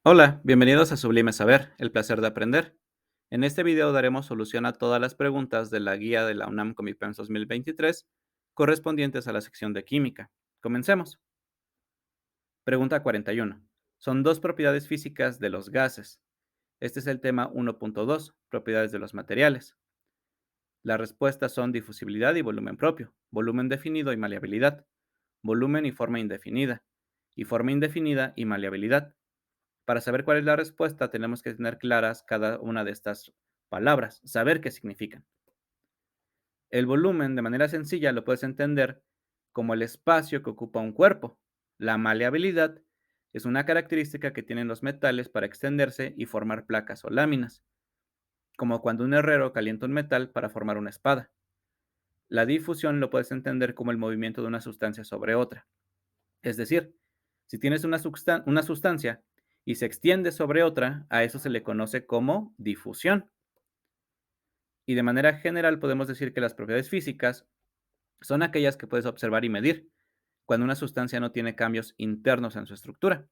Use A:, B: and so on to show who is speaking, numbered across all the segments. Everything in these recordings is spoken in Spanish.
A: Hola, bienvenidos a Sublime Saber, el placer de aprender. En este video daremos solución a todas las preguntas de la guía de la UNAM Comipems 2023 correspondientes a la sección de Química. Comencemos. Pregunta 41. Son dos propiedades físicas de los gases. Este es el tema 1.2, propiedades de los materiales. Las respuestas son difusibilidad y volumen propio, volumen definido y maleabilidad, volumen y forma indefinida, y forma indefinida y maleabilidad. Para saber cuál es la respuesta, tenemos que tener claras cada una de estas palabras, saber qué significan. El volumen, de manera sencilla, lo puedes entender como el espacio que ocupa un cuerpo. La maleabilidad es una característica que tienen los metales para extenderse y formar placas o láminas, como cuando un herrero calienta un metal para formar una espada. La difusión lo puedes entender como el movimiento de una sustancia sobre otra. Es decir, si tienes una sustancia y se extiende sobre otra, a eso se le conoce como difusión. Y de manera general podemos decir que las propiedades físicas son aquellas que puedes observar y medir cuando una sustancia no tiene cambios internos en su estructura.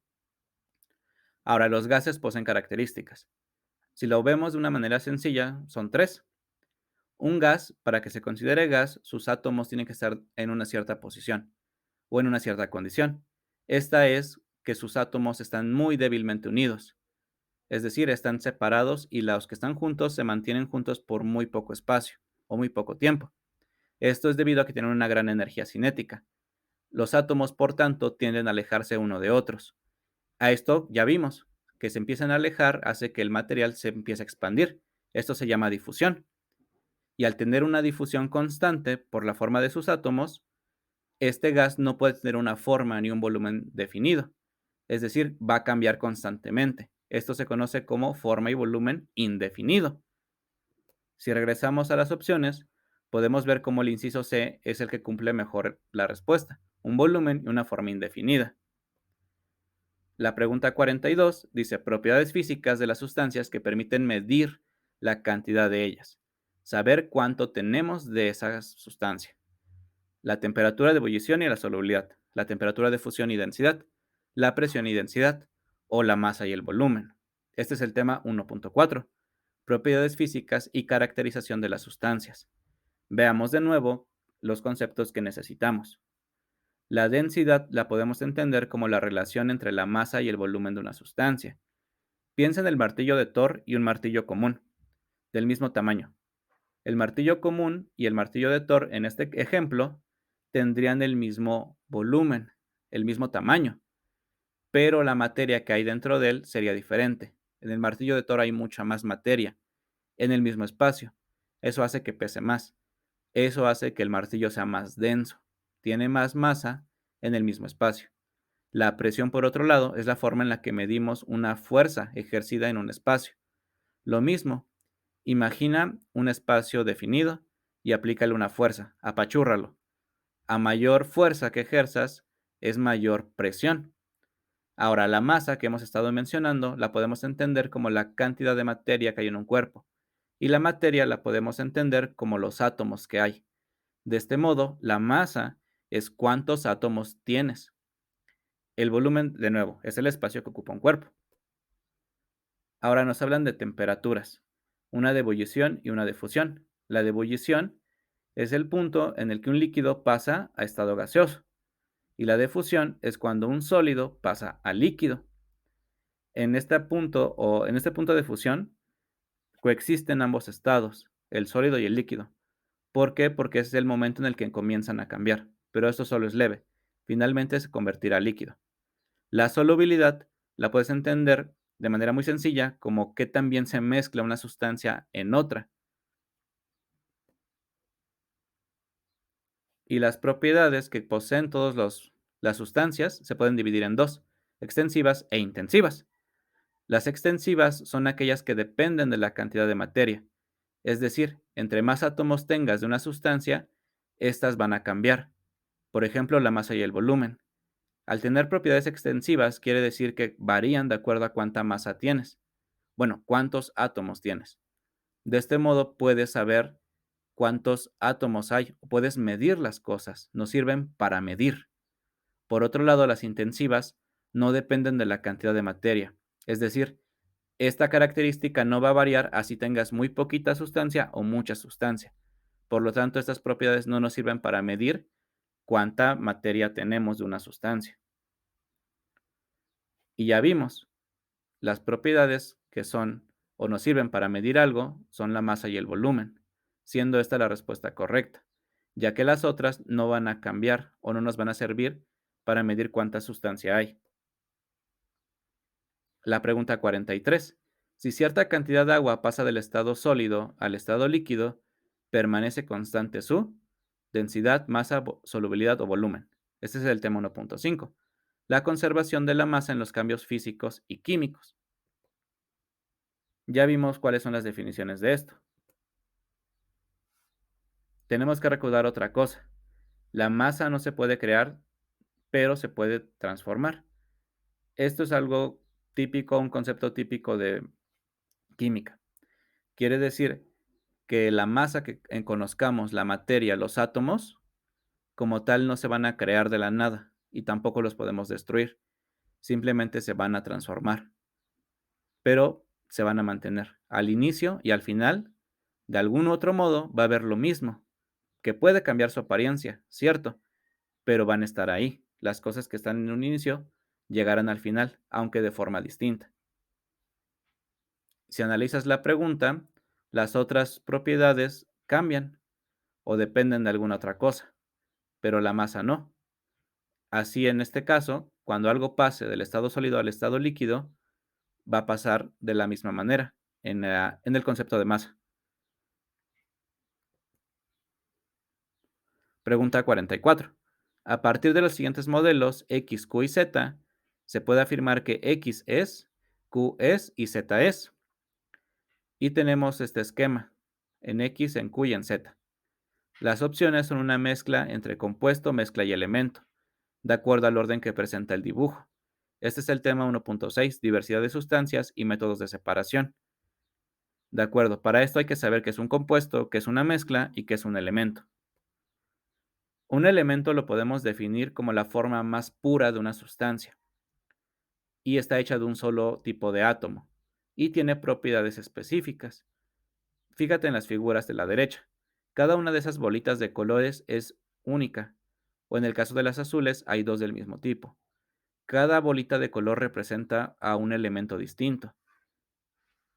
A: Ahora, los gases poseen características. Si lo vemos de una manera sencilla, son tres. Un gas, para que se considere gas, sus átomos tienen que estar en una cierta posición o en una cierta condición. Esta es que sus átomos están muy débilmente unidos, es decir, están separados y los que están juntos se mantienen juntos por muy poco espacio o muy poco tiempo. Esto es debido a que tienen una gran energía cinética. Los átomos, por tanto, tienden a alejarse uno de otros. A esto ya vimos, que se empiezan a alejar hace que el material se empiece a expandir. Esto se llama difusión. Y al tener una difusión constante por la forma de sus átomos, este gas no puede tener una forma ni un volumen definido, es decir, va a cambiar constantemente. Esto se conoce como forma y volumen indefinido. Si regresamos a las opciones, podemos ver cómo el inciso C es el que cumple mejor la respuesta, un volumen y una forma indefinida. La pregunta 42 dice propiedades físicas de las sustancias que permiten medir la cantidad de ellas, saber cuánto tenemos de esa sustancia. La temperatura de ebullición y la solubilidad, la temperatura de fusión y densidad, la presión y densidad, o la masa y el volumen. Este es el tema 1.4, propiedades físicas y caracterización de las sustancias. Veamos de nuevo los conceptos que necesitamos. La densidad la podemos entender como la relación entre la masa y el volumen de una sustancia. Piensa en el martillo de Thor y un martillo común, del mismo tamaño. El martillo común y el martillo de Thor, en este ejemplo, tendrían el mismo volumen, el mismo tamaño, pero la materia que hay dentro de él sería diferente. En el martillo de Thor hay mucha más materia en el mismo espacio. Eso hace que pese más. Eso hace que el martillo sea más denso. Tiene más masa en el mismo espacio. La presión, por otro lado, es la forma en la que medimos una fuerza ejercida en un espacio. Lo mismo, imagina un espacio definido y aplícale una fuerza, apachúrralo. A mayor fuerza que ejerzas, es mayor presión. Ahora, la masa que hemos estado mencionando la podemos entender como la cantidad de materia que hay en un cuerpo, y la materia la podemos entender como los átomos que hay. De este modo, la masa es cuántos átomos tienes. El volumen, de nuevo, es el espacio que ocupa un cuerpo. Ahora nos hablan de temperaturas, una de ebullición y una de fusión. La de ebullición es el punto en el que un líquido pasa a estado gaseoso, y la de fusión es cuando un sólido pasa a líquido. En este punto de fusión coexisten ambos estados, el sólido y el líquido. ¿Por qué? Porque es el momento en el que comienzan a cambiar, pero esto solo es leve. Finalmente se convertirá a líquido. La solubilidad la puedes entender de manera muy sencilla como que también se mezcla una sustancia en otra. Y las propiedades que poseen todas las sustancias se pueden dividir en dos, extensivas e intensivas. Las extensivas son aquellas que dependen de la cantidad de materia, es decir, entre más átomos tengas de una sustancia, estas van a cambiar. Por ejemplo, la masa y el volumen. Al tener propiedades extensivas quiere decir que varían de acuerdo a cuánta masa tienes. Bueno, cuántos átomos tienes. De este modo puedes saber cuántos átomos hay o puedes medir las cosas. Nos sirven para medir. Por otro lado, las intensivas no dependen de la cantidad de materia. Es decir, esta característica no va a variar así tengas muy poquita sustancia o mucha sustancia. Por lo tanto, estas propiedades no nos sirven para medir cuánta materia tenemos de una sustancia. Y ya vimos, las propiedades que son o nos sirven para medir algo son la masa y el volumen, siendo esta la respuesta correcta, ya que las otras no van a cambiar o no nos van a servir para medir cuánta sustancia hay. La pregunta 43. Si cierta cantidad de agua pasa del estado sólido al estado líquido, permanece constante su densidad, masa, solubilidad o volumen. Este es el tema 1.5. La conservación de la masa en los cambios físicos y químicos. Ya vimos cuáles son las definiciones de esto. Tenemos que recordar otra cosa. La masa no se puede crear, pero se puede transformar. Esto es algo típico, un concepto típico de química. Quiere decir que la masa que conozcamos, la materia, los átomos, como tal no se van a crear de la nada y tampoco los podemos destruir. Simplemente se van a transformar, pero se van a mantener. Al inicio y al final, de algún otro modo, va a haber lo mismo, que puede cambiar su apariencia, cierto, pero van a estar ahí. Las cosas que están en un inicio llegarán al final, aunque de forma distinta. Si analizas la pregunta, las otras propiedades cambian o dependen de alguna otra cosa, pero la masa no. Así, en este caso, cuando algo pase del estado sólido al estado líquido, va a pasar de la misma manera en el concepto de masa. Pregunta 44. A partir de los siguientes modelos X, Q y Z, se puede afirmar que X es, Q es y Z es. Y tenemos este esquema en X, en Q y en Z. Las opciones son una mezcla entre compuesto, mezcla y elemento, de acuerdo al orden que presenta el dibujo. Este es el tema 1.6, diversidad de sustancias y métodos de separación. De acuerdo, para esto hay que saber qué es un compuesto, qué es una mezcla y qué es un elemento. Un elemento lo podemos definir como la forma más pura de una sustancia y está hecha de un solo tipo de átomo y tiene propiedades específicas. Fíjate en las figuras de la derecha. Cada una de esas bolitas de colores es única, o en el caso de las azules hay dos del mismo tipo. Cada bolita de color representa a un elemento distinto,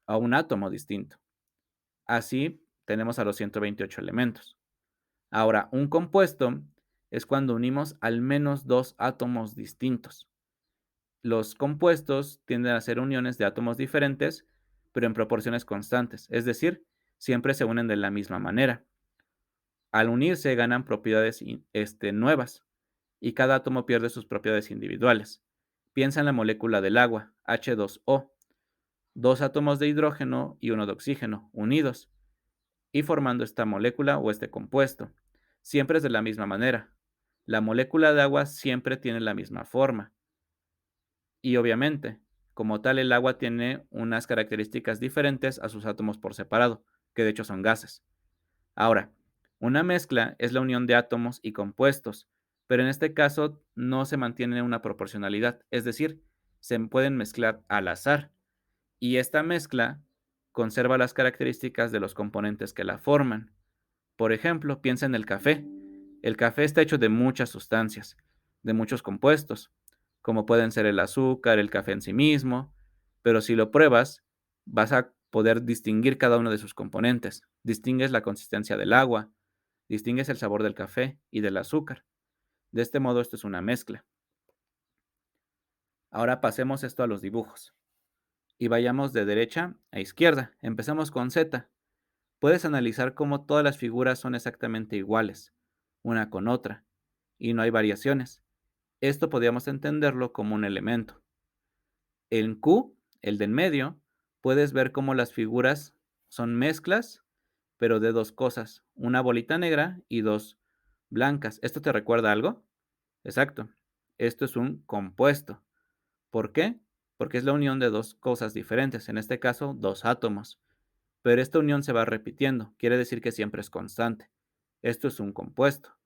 A: a un átomo distinto. Así tenemos a los 128 elementos. Ahora, un compuesto es cuando unimos al menos dos átomos distintos. Los compuestos tienden a ser uniones de átomos diferentes, pero en proporciones constantes, es decir, siempre se unen de la misma manera. Al unirse ganan propiedades nuevas y cada átomo pierde sus propiedades individuales. Piensa en la molécula del agua, H2O, dos átomos de hidrógeno y uno de oxígeno unidos y formando esta molécula o este compuesto. Siempre es de la misma manera. La molécula de agua siempre tiene la misma forma. Y obviamente, como tal, el agua tiene unas características diferentes a sus átomos por separado, que de hecho son gases. Ahora, una mezcla es la unión de átomos y compuestos, pero en este caso no se mantiene una proporcionalidad, es decir, se pueden mezclar al azar. Y esta mezcla conserva las características de los componentes que la forman. Por ejemplo, piensa en el café. El café está hecho de muchas sustancias, de muchos compuestos, como pueden ser el azúcar, el café en sí mismo, pero si lo pruebas, vas a poder distinguir cada uno de sus componentes. Distingues la consistencia del agua, distingues el sabor del café y del azúcar. De este modo, esto es una mezcla. Ahora pasemos esto a los dibujos y vayamos de derecha a izquierda. Empezamos con Z. Puedes analizar cómo todas las figuras son exactamente iguales, una con otra, y no hay variaciones. Esto podríamos entenderlo como un elemento. En Q, el de en medio, puedes ver cómo las figuras son mezclas, pero de dos cosas, una bolita negra y dos blancas. ¿Esto te recuerda algo? Exacto. Esto es un compuesto. ¿Por qué? Porque es la unión de dos cosas diferentes, en este caso, dos átomos. Pero esta unión se va repitiendo, quiere decir que siempre es constante. Esto es un compuesto.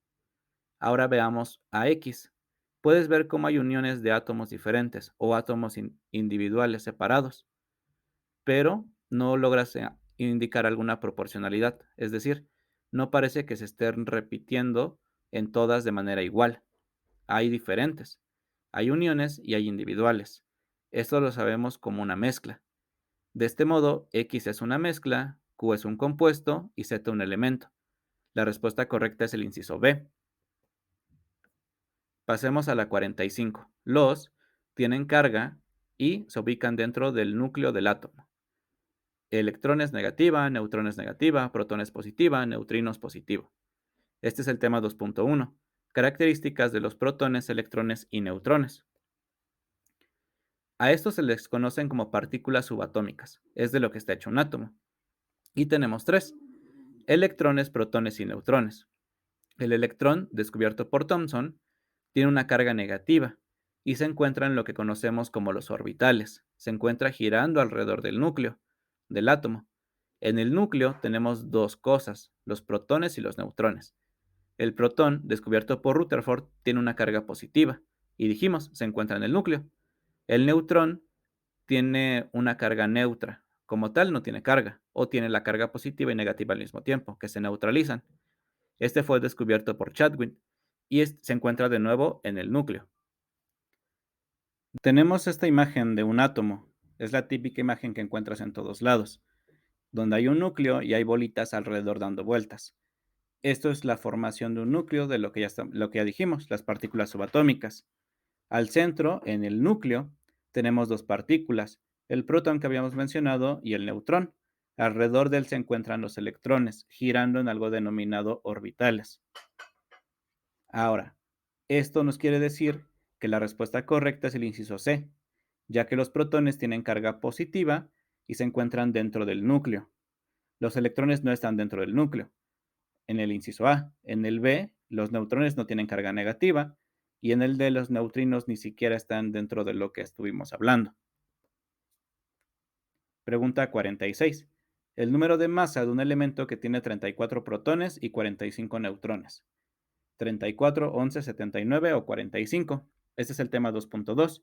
A: Ahora veamos a X. puedes ver cómo hay uniones de átomos diferentes o átomos individuales separados, pero no logras indicar alguna proporcionalidad, es decir, no parece que se estén repitiendo en todas de manera igual. Hay diferentes. Hay uniones y hay individuales. Esto lo sabemos como una mezcla. De este modo, X es una mezcla, Q es un compuesto y Z un elemento. La respuesta correcta es el inciso B. Pasemos a la 45. Los tienen carga y se ubican dentro del núcleo del átomo. Electrones negativa, neutrones negativa, protones positiva, neutrinos positivo. Este es el tema 2.1. Características de los protones, electrones y neutrones. A estos se les conocen como partículas subatómicas, es de lo que está hecho un átomo. Y tenemos tres: electrones, protones y neutrones. El electrón, descubierto por Thomson, tiene una carga negativa y se encuentra en lo que conocemos como los orbitales. Se encuentra girando alrededor del núcleo del átomo. En el núcleo tenemos dos cosas, los protones y los neutrones. El protón, descubierto por Rutherford, tiene una carga positiva y dijimos, se encuentra en el núcleo. El neutrón tiene una carga neutra. Como tal, no tiene carga, o tiene la carga positiva y negativa al mismo tiempo, que se neutralizan. Este fue descubierto por Chadwick y se encuentra de nuevo en el núcleo. Tenemos esta imagen de un átomo. Es la típica imagen que encuentras en todos lados, donde hay un núcleo y hay bolitas alrededor dando vueltas. Esto es la formación de un núcleo de lo que ya dijimos, las partículas subatómicas. Al centro, en el núcleo, tenemos dos partículas, el protón que habíamos mencionado y el neutrón. Alrededor de él se encuentran los electrones, girando en algo denominado orbitales. Ahora, esto nos quiere decir que la respuesta correcta es el inciso C, ya que los protones tienen carga positiva y se encuentran dentro del núcleo. Los electrones no están dentro del núcleo. En el inciso A. En el B, los neutrones no tienen carga negativa y en el D, los neutrinos ni siquiera están dentro de lo que estuvimos hablando. Pregunta 46. El número de masa de un elemento que tiene 34 protones y 45 neutrones. 34, 11, 79 o 45. Este es el tema 2.2.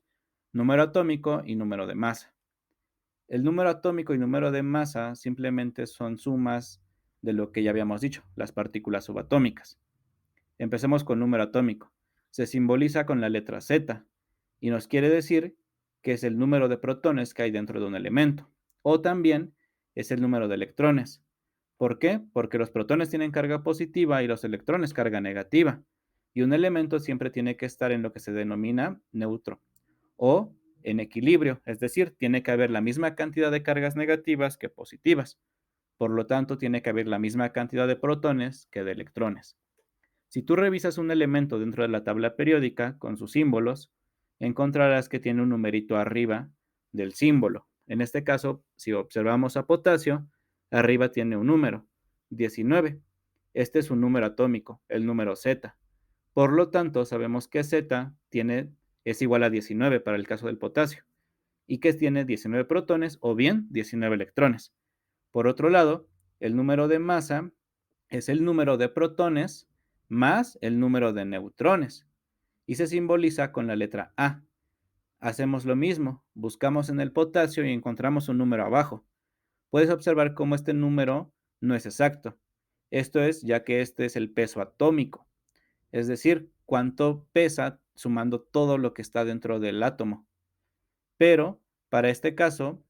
A: Número atómico y número de masa. El número atómico y número de masa simplemente son sumas de lo que ya habíamos dicho, las partículas subatómicas. Empecemos con número atómico. Se simboliza con la letra Z y nos quiere decir que es el número de protones que hay dentro de un elemento. O también es el número de electrones. ¿Por qué? Porque los protones tienen carga positiva y los electrones carga negativa. Y un elemento siempre tiene que estar en lo que se denomina neutro o en equilibrio, es decir, tiene que haber la misma cantidad de cargas negativas que positivas. Por lo tanto, tiene que haber la misma cantidad de protones que de electrones. Si tú revisas un elemento dentro de la tabla periódica con sus símbolos, encontrarás que tiene un numerito arriba del símbolo. En este caso, si observamos a potasio, arriba tiene un número, 19. Este es un número atómico, el número Z. Por lo tanto, sabemos que Z es igual a 19 para el caso del potasio y que tiene 19 protones o bien 19 electrones. Por otro lado, el número de masa es el número de protones más el número de neutrones y se simboliza con la letra A. Hacemos lo mismo, buscamos en el potasio y encontramos un número abajo. Puedes observar cómo este número no es exacto. Esto es ya que este es el peso atómico, es decir, cuánto pesa sumando todo lo que está dentro del átomo. Pero para este caso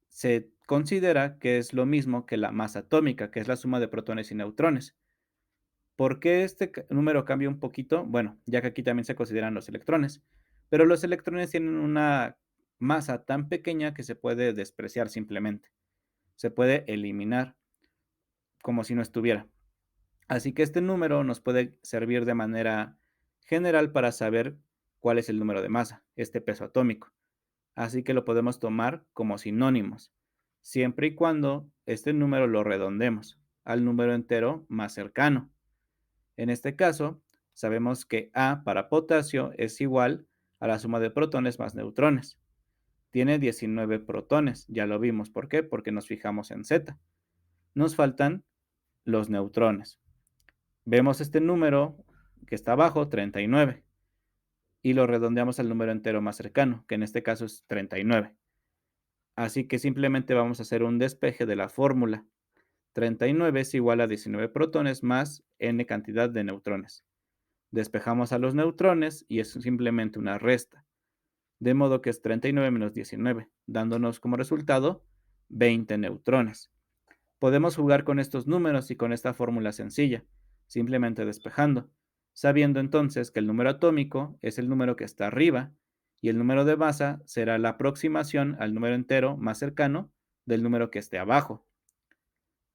A: se considera que es lo mismo que la masa atómica, que es la suma de protones y neutrones. ¿Por qué este número cambia un poquito? Bueno, ya que aquí también se consideran los electrones, pero los electrones tienen una masa tan pequeña que se puede despreciar simplemente. Se puede eliminar como si no estuviera. Así que este número nos puede servir de manera general para saber cuál es el número de masa, este peso atómico. Así que lo podemos tomar como sinónimos, siempre y cuando este número lo redondemos al número entero más cercano. En este caso, sabemos que A para potasio es igual a la suma de protones más neutrones. Tiene 19 protones, ya lo vimos. ¿Por qué? Porque nos fijamos en Z. Nos faltan los neutrones. Vemos este número que está abajo, 39. y lo redondeamos al número entero más cercano, que en este caso es 39. Así que simplemente vamos a hacer un despeje de la fórmula. 39 es igual a 19 protones más n cantidad de neutrones. Despejamos a los neutrones y es simplemente una resta. De modo que es 39 menos 19, dándonos como resultado 20 neutrones. Podemos jugar con estos números y con esta fórmula sencilla, simplemente despejando, sabiendo entonces que el número atómico es el número que está arriba y el número de masa será la aproximación al número entero más cercano del número que esté abajo.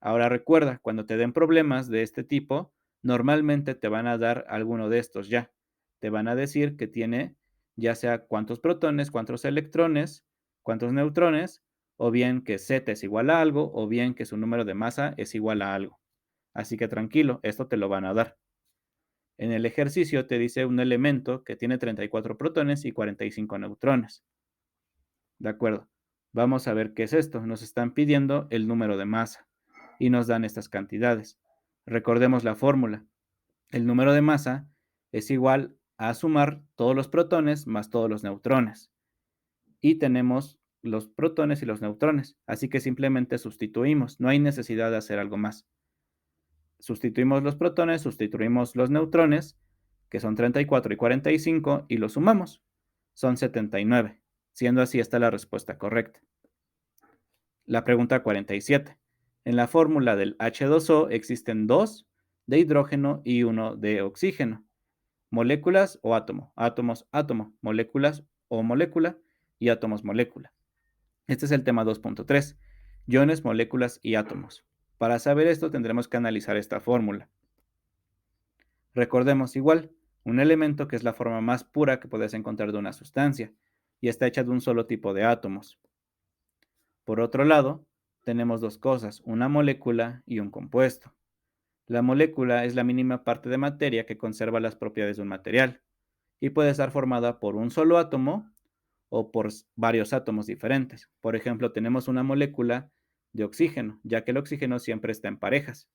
A: Ahora recuerda, cuando te den problemas de este tipo, normalmente te van a dar alguno de estos ya. Te van a decir que tiene ya sea cuántos protones, cuántos electrones, cuántos neutrones, o bien que Z es igual a algo, o bien que su número de masa es igual a algo. Así que tranquilo, esto te lo van a dar. En el ejercicio te dice un elemento que tiene 34 protones y 45 neutrones. De acuerdo. Vamos a ver qué es esto. Nos están pidiendo el número de masa y nos dan estas cantidades. Recordemos la fórmula. El número de masa es igual a sumar todos los protones más todos los neutrones. Y tenemos los protones y los neutrones. Así que simplemente sustituimos. No hay necesidad de hacer algo más. Sustituimos los protones, sustituimos los neutrones, que son 34 y 45, y los sumamos. Son 79. Siendo así, esta la respuesta correcta. La pregunta 47. En la fórmula del H2O existen dos de hidrógeno y uno de oxígeno. Moléculas o átomo. Átomos, átomo. Moléculas o molécula y átomos, molécula. Este es el tema 2.3. Iones, moléculas y átomos. Para saber esto tendremos que analizar esta fórmula. Recordemos igual, un elemento que es la forma más pura que puedes encontrar de una sustancia y está hecha de un solo tipo de átomos. Por otro lado, tenemos dos cosas, una molécula y un compuesto. La molécula es la mínima parte de materia que conserva las propiedades de un material y puede estar formada por un solo átomo o por varios átomos diferentes. Por ejemplo, tenemos una molécula de oxígeno, ya que el oxígeno siempre está en parejas.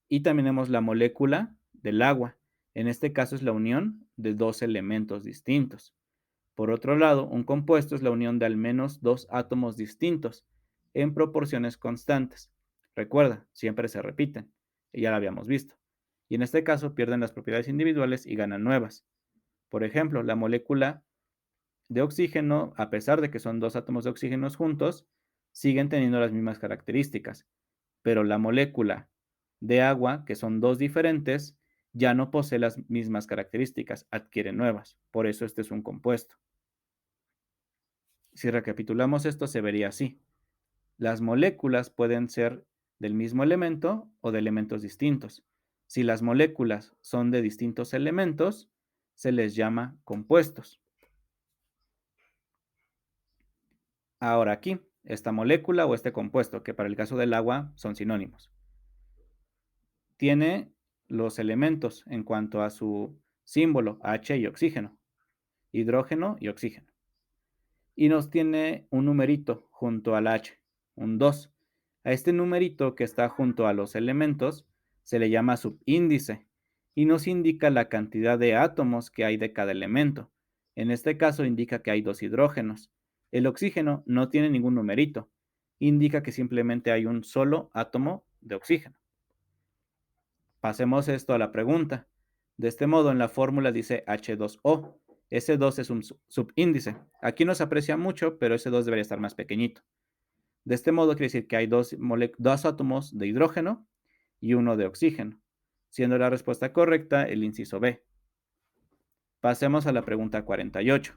A: Y también tenemos la molécula del agua. En este caso es la unión de dos elementos distintos. Por otro lado, un compuesto es la unión de al menos dos átomos distintos en proporciones constantes. Recuerda, siempre se repiten, y ya lo habíamos visto. Y en este caso pierden las propiedades individuales y ganan nuevas. Por ejemplo, la molécula de oxígeno, a pesar de que son dos átomos de oxígeno juntos, siguen teniendo las mismas características. Pero la molécula de agua, que son dos diferentes, ya no posee las mismas características, adquiere nuevas. Por eso este es un compuesto. Si recapitulamos esto, se vería así. Las moléculas pueden ser del mismo elemento o de elementos distintos. Si las moléculas son de distintos elementos, se les llama compuestos. Ahora aquí, esta molécula o este compuesto, que para el caso del agua son sinónimos, tiene los elementos en cuanto a su símbolo, H y oxígeno, hidrógeno y oxígeno. Y nos tiene un numerito junto al H, un 2. A este numerito que está junto a los elementos se le llama subíndice y nos indica la cantidad de átomos que hay de cada elemento. En este caso indica que hay dos hidrógenos. El oxígeno no tiene ningún numerito, indica que simplemente hay un solo átomo de oxígeno. Pasemos esto a la pregunta. De este modo, en la fórmula dice H2O. Ese 2 es un subíndice. Aquí no se aprecia mucho, pero ese 2 debería estar más pequeñito. De este modo, quiere decir que hay dos átomos de hidrógeno y uno de oxígeno, siendo la respuesta correcta el inciso B. Pasemos a la pregunta 48.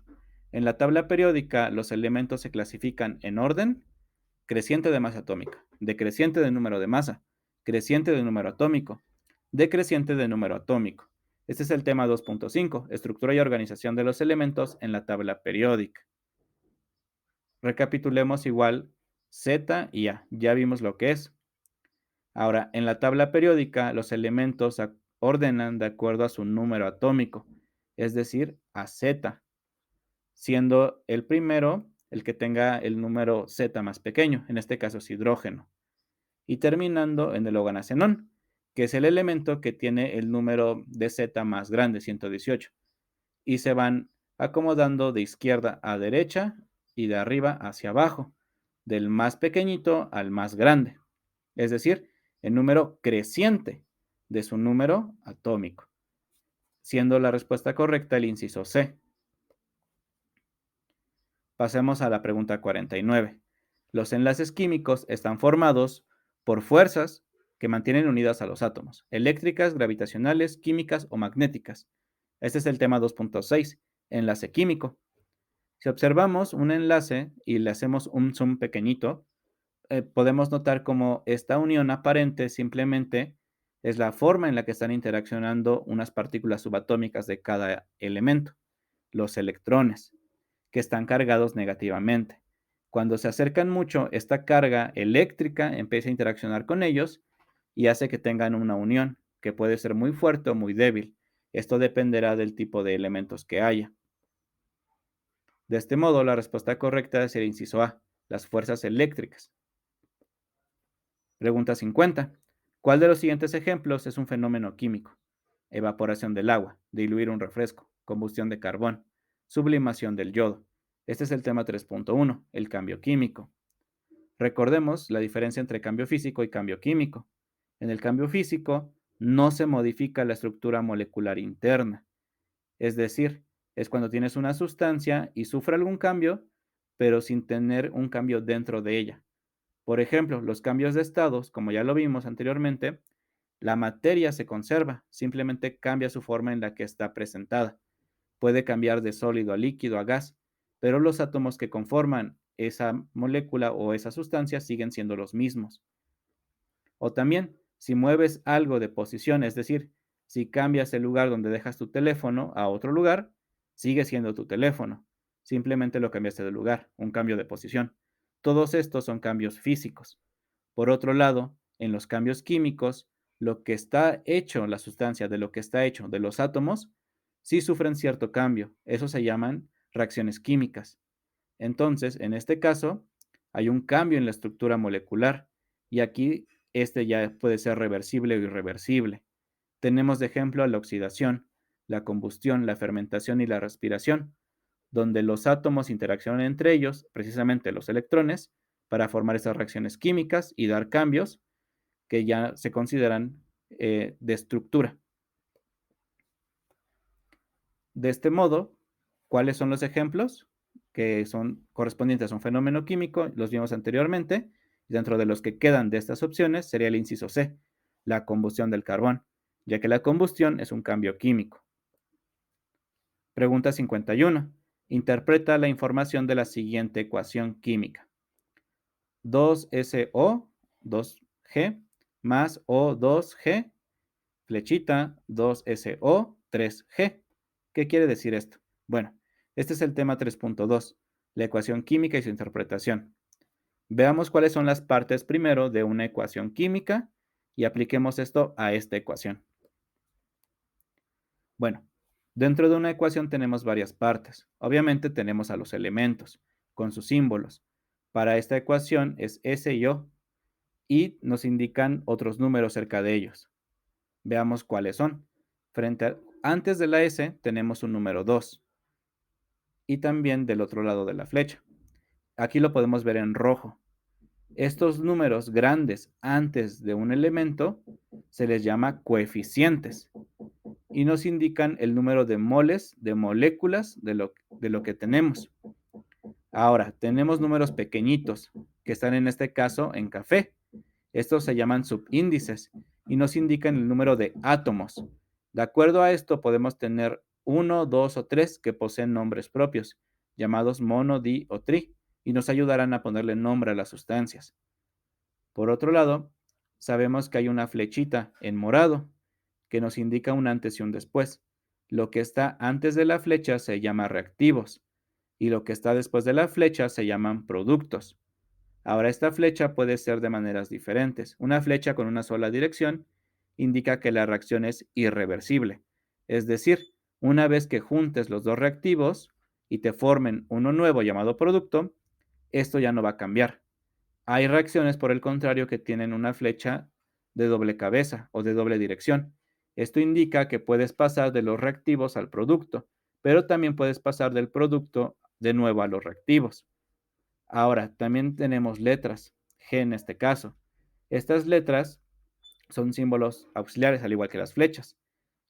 A: En la tabla periódica, los elementos se clasifican en orden creciente de masa atómica, decreciente de número de masa, creciente de número atómico, decreciente de número atómico. Este es el tema 2.5, estructura y organización de los elementos en la tabla periódica. Recapitulemos igual Z y A, ya vimos lo que es. Ahora, en la tabla periódica, los elementos se ordenan de acuerdo a su número atómico, es decir, a Z, siendo el primero el que tenga el número Z más pequeño, en este caso es hidrógeno, y terminando en el organoxenón, que es el elemento que tiene el número de Z más grande, 118, y se van acomodando de izquierda a derecha y de arriba hacia abajo, del más pequeñito al más grande, es decir, el número creciente de su número atómico, siendo la respuesta correcta el inciso C. Pasemos a la pregunta 49. Los enlaces químicos están formados por fuerzas que mantienen unidas a los átomos, eléctricas, gravitacionales, químicas o magnéticas. Este es el tema 2.6, enlace químico. Si observamos un enlace y le hacemos un zoom pequeñito, podemos notar cómo esta unión aparente simplemente es la forma en la que están interaccionando unas partículas subatómicas de cada elemento, los electrones, que están cargados negativamente. Cuando se acercan mucho, esta carga eléctrica empieza a interaccionar con ellos y hace que tengan una unión, que puede ser muy fuerte o muy débil. Esto dependerá del tipo de elementos que haya. De este modo, la respuesta correcta es el inciso A, las fuerzas eléctricas. Pregunta 50. ¿Cuál de los siguientes ejemplos es un fenómeno químico? Evaporación del agua, diluir un refresco, combustión de carbón, sublimación del yodo. Este es el tema 3.1, el cambio químico. Recordemos la diferencia entre cambio físico y cambio químico. En el cambio físico no se modifica la estructura molecular interna, es decir, es cuando tienes una sustancia y sufre algún cambio, pero sin tener un cambio dentro de ella. Por ejemplo, los cambios de estados, como ya lo vimos anteriormente, la materia se conserva, simplemente cambia su forma en la que está presentada. Puede cambiar de sólido a líquido a gas, pero los átomos que conforman esa molécula o esa sustancia siguen siendo los mismos. O también, si mueves algo de posición, es decir, si cambias el lugar donde dejas tu teléfono a otro lugar, sigue siendo tu teléfono. Simplemente lo cambiaste de lugar, un cambio de posición. Todos estos son cambios físicos. Por otro lado, en los cambios químicos, lo que está hecho, la sustancia de lo que está hecho de los átomos, sí sufren cierto cambio. Eso se llaman reacciones químicas. Entonces, en este caso, hay un cambio en la estructura molecular y aquí este ya puede ser reversible o irreversible. Tenemos de ejemplo a la oxidación, la combustión, la fermentación y la respiración, donde los átomos interaccionan entre ellos, precisamente los electrones, para formar esas reacciones químicas y dar cambios que ya se consideran de estructura. De este modo, ¿cuáles son los ejemplos que son correspondientes a un fenómeno químico? Los vimos anteriormente. Dentro de los que quedan de estas opciones sería el inciso C, la combustión del carbón, ya que la combustión es un cambio químico. Pregunta 51. Interpreta la información de la siguiente ecuación química. 2SO, 2G, más O2G, flechita, 2SO, 3G. ¿Qué quiere decir esto? Bueno, este es el tema 3.2, la ecuación química y su interpretación. Veamos cuáles son las partes primero de una ecuación química y apliquemos esto a esta ecuación. Bueno, dentro de una ecuación tenemos varias partes. Obviamente tenemos a los elementos con sus símbolos. Para esta ecuación es S y O y nos indican otros números cerca de ellos. Veamos cuáles son. Antes de la S tenemos un número 2 y también del otro lado de la flecha. Aquí lo podemos ver en rojo. Estos números grandes antes de un elemento se les llama coeficientes y nos indican el número de moles, de moléculas de lo que tenemos. Ahora, tenemos números pequeñitos que están en este caso en café. Estos se llaman subíndices y nos indican el número de átomos. De acuerdo a esto, podemos tener uno, dos o tres que poseen nombres propios, llamados mono, di o tri, y nos ayudarán a ponerle nombre a las sustancias. Por otro lado, sabemos que hay una flechita en morado que nos indica un antes y un después. Lo que está antes de la flecha se llama reactivos y lo que está después de la flecha se llaman productos. Ahora, esta flecha puede ser de maneras diferentes. Una flecha con una sola dirección indica que la reacción es irreversible. Es decir, una vez que juntes los dos reactivos y te formen uno nuevo llamado producto, esto ya no va a cambiar. Hay reacciones, por el contrario, que tienen una flecha de doble cabeza o de doble dirección. Esto indica que puedes pasar de los reactivos al producto, pero también puedes pasar del producto de nuevo a los reactivos. Ahora, también tenemos letras, G en este caso. Estas letras son símbolos auxiliares, al igual que las flechas,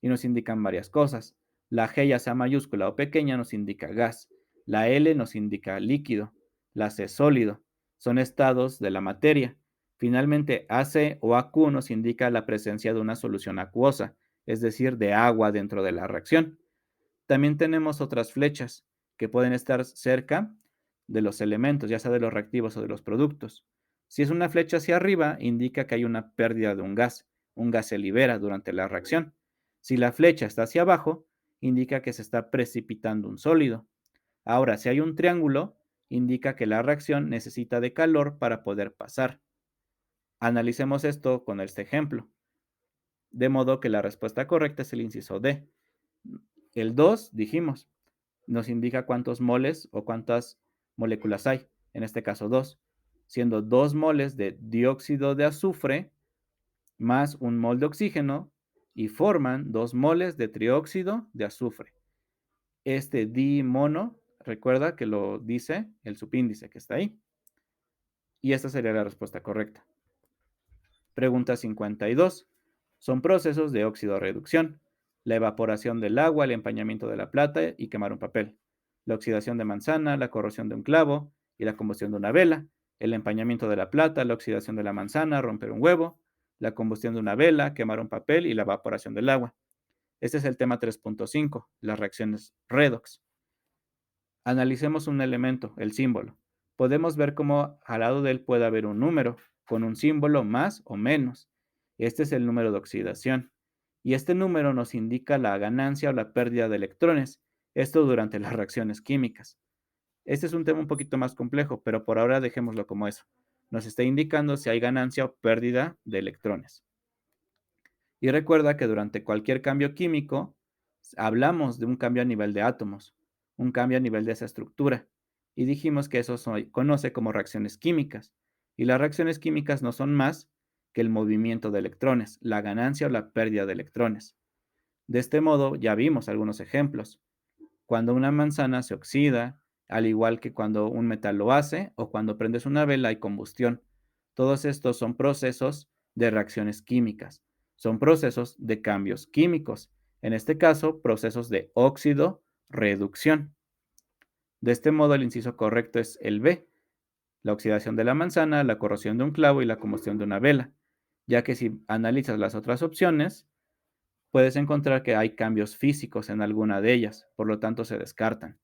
A: y nos indican varias cosas. La G, ya sea mayúscula o pequeña, nos indica gas. La L nos indica líquido. La C, sólido. Son estados de la materia. Finalmente, AC o AQ nos indica la presencia de una solución acuosa, es decir, de agua dentro de la reacción. También tenemos otras flechas que pueden estar cerca de los elementos, ya sea de los reactivos o de los productos. Si es una flecha hacia arriba, indica que hay una pérdida de un gas se libera durante la reacción. Si la flecha está hacia abajo, indica que se está precipitando un sólido. Ahora, si hay un triángulo, indica que la reacción necesita de calor para poder pasar. Analicemos esto con este ejemplo, de modo que la respuesta correcta es el inciso D. El 2 dijimos, nos indica cuántos moles o cuántas moléculas hay, en este caso 2, siendo 2 moles de dióxido de azufre más un mol de oxígeno y forman 2 moles de trióxido de azufre. Este dimono, recuerda que lo dice el subíndice que está ahí. Y esta sería la respuesta correcta. Pregunta 52. Son procesos de óxido-reducción: la evaporación del agua, el empañamiento de la plata y quemar un papel; la oxidación de manzana, la corrosión de un clavo y la combustión de una vela; el empañamiento de la plata, la oxidación de la manzana, romper un huevo; la combustión de una vela, quemar un papel y la evaporación del agua. Este es el tema 3.5, las reacciones redox. Analicemos un elemento, el símbolo. Podemos ver cómo al lado de él puede haber un número con un símbolo más o menos. Este es el número de oxidación. Y este número nos indica la ganancia o la pérdida de electrones. Esto durante las reacciones químicas. Este es un tema un poquito más complejo, pero por ahora dejémoslo como eso. Nos está indicando si hay ganancia o pérdida de electrones. Y recuerda que durante cualquier cambio químico hablamos de un cambio a nivel de átomos, un cambio a nivel de esa estructura. Y dijimos que eso se conoce como reacciones químicas. Y las reacciones químicas no son más que el movimiento de electrones, la ganancia o la pérdida de electrones. De este modo, ya vimos algunos ejemplos. Cuando una manzana se oxida, al igual que cuando un metal lo hace o cuando prendes una vela hay combustión. Todos estos son procesos de reacciones químicas. Son procesos de cambios químicos. En este caso, procesos de óxido-reducción. De este modo, el inciso correcto es el B, la oxidación de la manzana, la corrosión de un clavo y la combustión de una vela, ya que si analizas las otras opciones, puedes encontrar que hay cambios físicos en alguna de ellas, por lo tanto se descartan.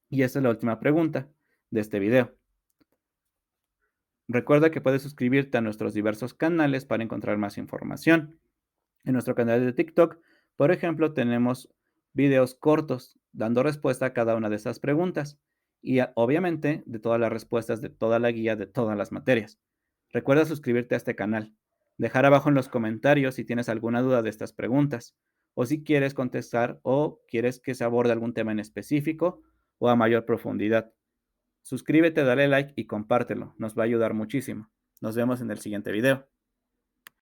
A: Y esta es la última pregunta de este video. Recuerda que puedes suscribirte a nuestros diversos canales para encontrar más información. En nuestro canal de TikTok, por ejemplo, tenemos videos cortos dando respuesta a cada una de estas preguntas y obviamente de todas las respuestas de toda la guía de todas las materias. Recuerda suscribirte a este canal, dejar abajo en los comentarios si tienes alguna duda de estas preguntas o si quieres contestar o quieres que se aborde algún tema en específico o a mayor profundidad. Suscríbete, dale like y compártelo, nos va a ayudar muchísimo. Nos vemos en el siguiente video.